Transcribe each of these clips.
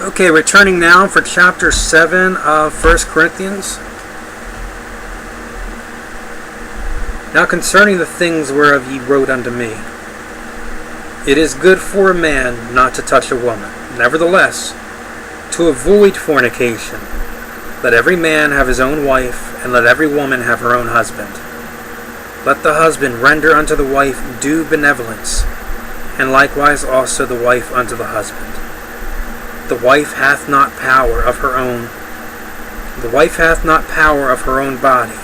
Okay, returning now for chapter 7 of 1 Corinthians. Now concerning the things whereof ye wrote unto me, it is good for a man not to touch a woman. Nevertheless, to avoid fornication, let every man have his own wife, and let every woman have her own husband. Let the husband render unto the wife due benevolence, and likewise also the wife unto the husband. The wife hath not power of her own. The wife hath not power of her own body,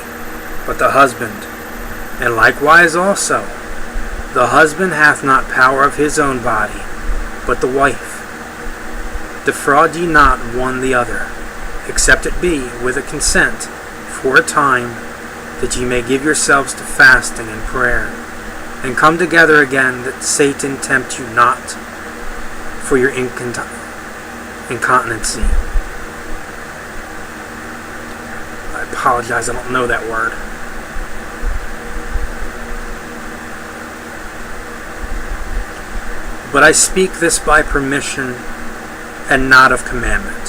but the husband. And likewise also, the husband hath not power of his own body, but the wife. Defraud ye not one the other, except it be with a consent for a time, that ye may give yourselves to fasting and prayer, and come together again, that Satan tempt you not for your incontinency. I apologize, I don't know that word. But I speak this by permission, and not of commandment.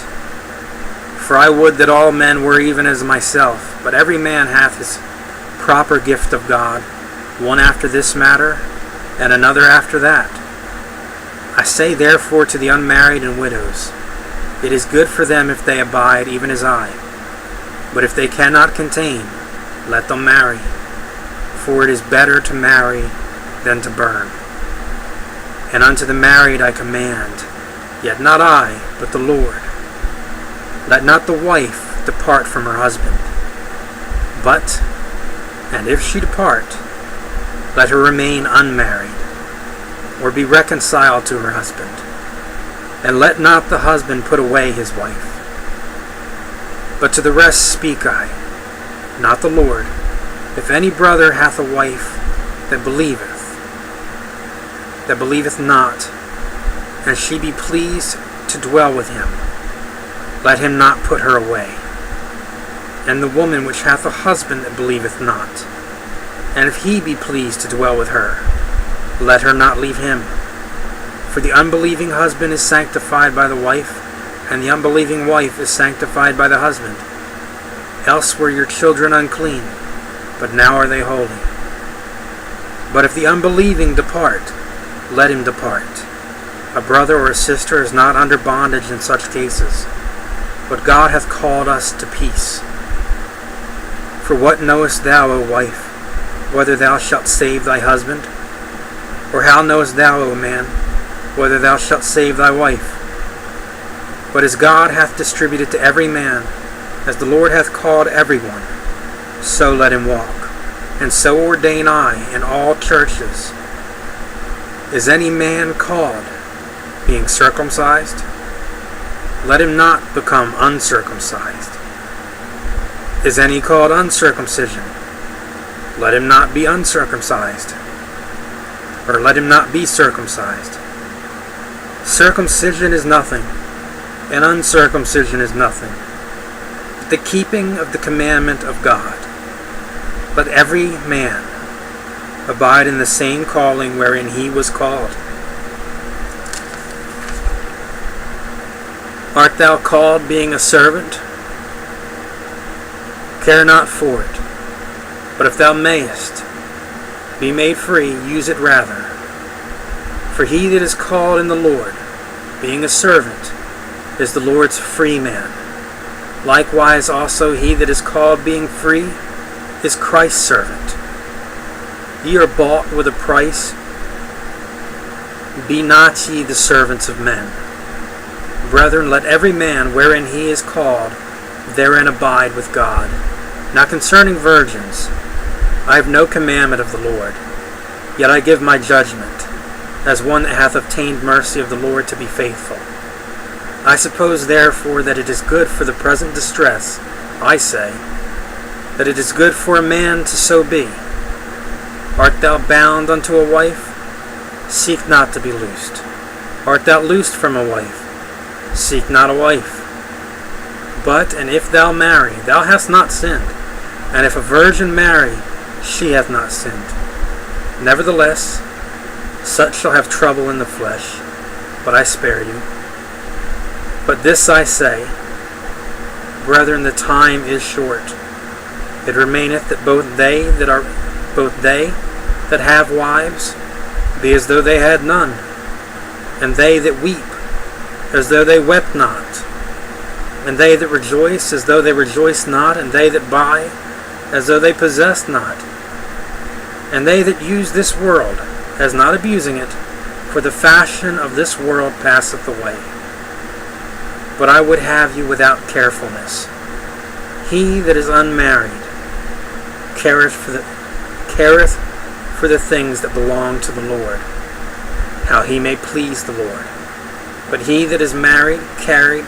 For I would that all men were even as myself, but every man hath his proper gift of God, one after this matter, and another after that. I say therefore to the unmarried and widows, it is good for them if they abide, even as I. But if they cannot contain, let them marry, for it is better to marry than to burn. And unto the married I command, yet not I, but the Lord. Let not the wife depart from her husband, but, and if she depart, let her remain unmarried, or be reconciled to her husband. And let not the husband put away his wife. But to the rest speak I, not the Lord, if any brother hath a wife that believeth not, and she be pleased to dwell with him, let him not put her away. And the woman which hath a husband that believeth not, and if he be pleased to dwell with her, let her not leave him. For the unbelieving husband is sanctified by the wife, and the unbelieving wife is sanctified by the husband. Else were your children unclean, but now are they holy. But if the unbelieving depart, let him depart. A brother or a sister is not under bondage in such cases, but God hath called us to peace. For what knowest thou, O wife, whether thou shalt save thy husband? Or how knowest thou, O man, whether thou shalt save thy wife? But as God hath distributed to every man, as the Lord hath called every one, so let him walk. And so ordain I in all churches. Is any man called, being circumcised? Let him not become uncircumcised. Is any called uncircumcision? Let him not be uncircumcised. Or let him not be circumcised. Circumcision is nothing, and uncircumcision is nothing, but the keeping of the commandment of God. Let every man abide in the same calling wherein he was called. Art thou called being a servant? Care not for it, but if thou mayest be made free, use it rather. For he that is called in the Lord, being a servant, is the Lord's free man. Likewise also he that is called being free is Christ's servant. Ye are bought with a price. Be not ye the servants of men. Brethren, let every man wherein he is called, therein abide with God. Now concerning virgins, I have no commandment of the Lord, yet I give my judgment, as one that hath obtained mercy of the Lord to be faithful. I suppose therefore that it is good for the present distress, I say, that it is good for a man to so be. Art thou bound unto a wife? Seek not to be loosed. Art thou loosed from a wife? Seek not a wife. But, and if thou marry, thou hast not sinned. And if a virgin marry, she hath not sinned. Nevertheless, such shall have trouble in the flesh, but I spare you. But this I say, brethren, the time is short. It remaineth that both they that have wives be as though they had none, and they that weep as though they wept not, and they that rejoice as though they rejoiced not, and they that buy as though they possessed not, and they that use this world as not abusing it, for the fashion of this world passeth away. But I would have you without carefulness. He that is unmarried careth for the things that belong to the Lord, how he may please the Lord. But he that is married careth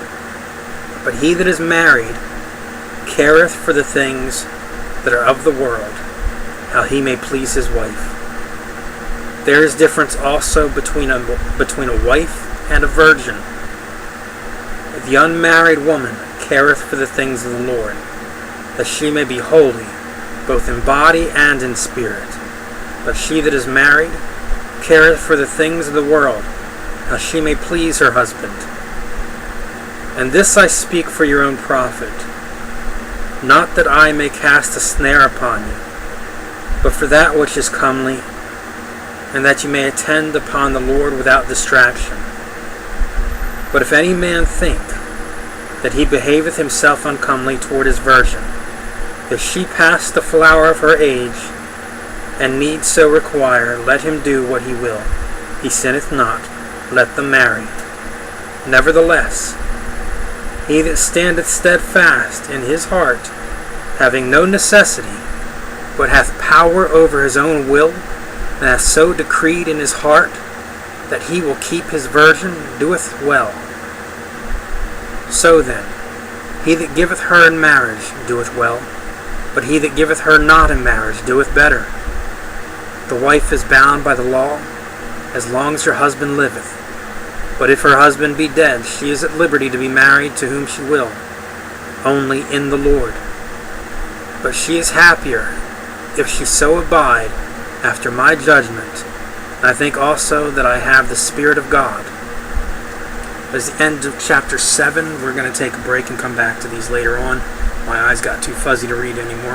for the things that are of the world, how he may please his wife. There is difference also between a wife and a virgin. The unmarried woman careth for the things of the Lord, that she may be holy, both in body and in spirit. But she that is married careth for the things of the world, how she may please her husband. And this I speak for your own profit, not that I may cast a snare upon you, but for that which is comely, and that you may attend upon the Lord without distraction. But if any man think that he behaveth himself uncomely toward his virgin, if she pass the flower of her age, and need so require, let him do what he will. He sinneth not, let them marry. Nevertheless, he that standeth steadfast in his heart, having no necessity, but hath power over his own will, and hath so decreed in his heart that he will keep his virgin, doeth well. So then, he that giveth her in marriage doeth well, but he that giveth her not in marriage doeth better. The wife is bound by the law, as long as her husband liveth. But if her husband be dead, she is at liberty to be married to whom she will, only in the Lord. But she is happier if she so abide after my judgment. And I think also that I have the Spirit of God. That's the end of chapter 7. We're going to take a break and come back to these later on. My eyes got too fuzzy to read anymore.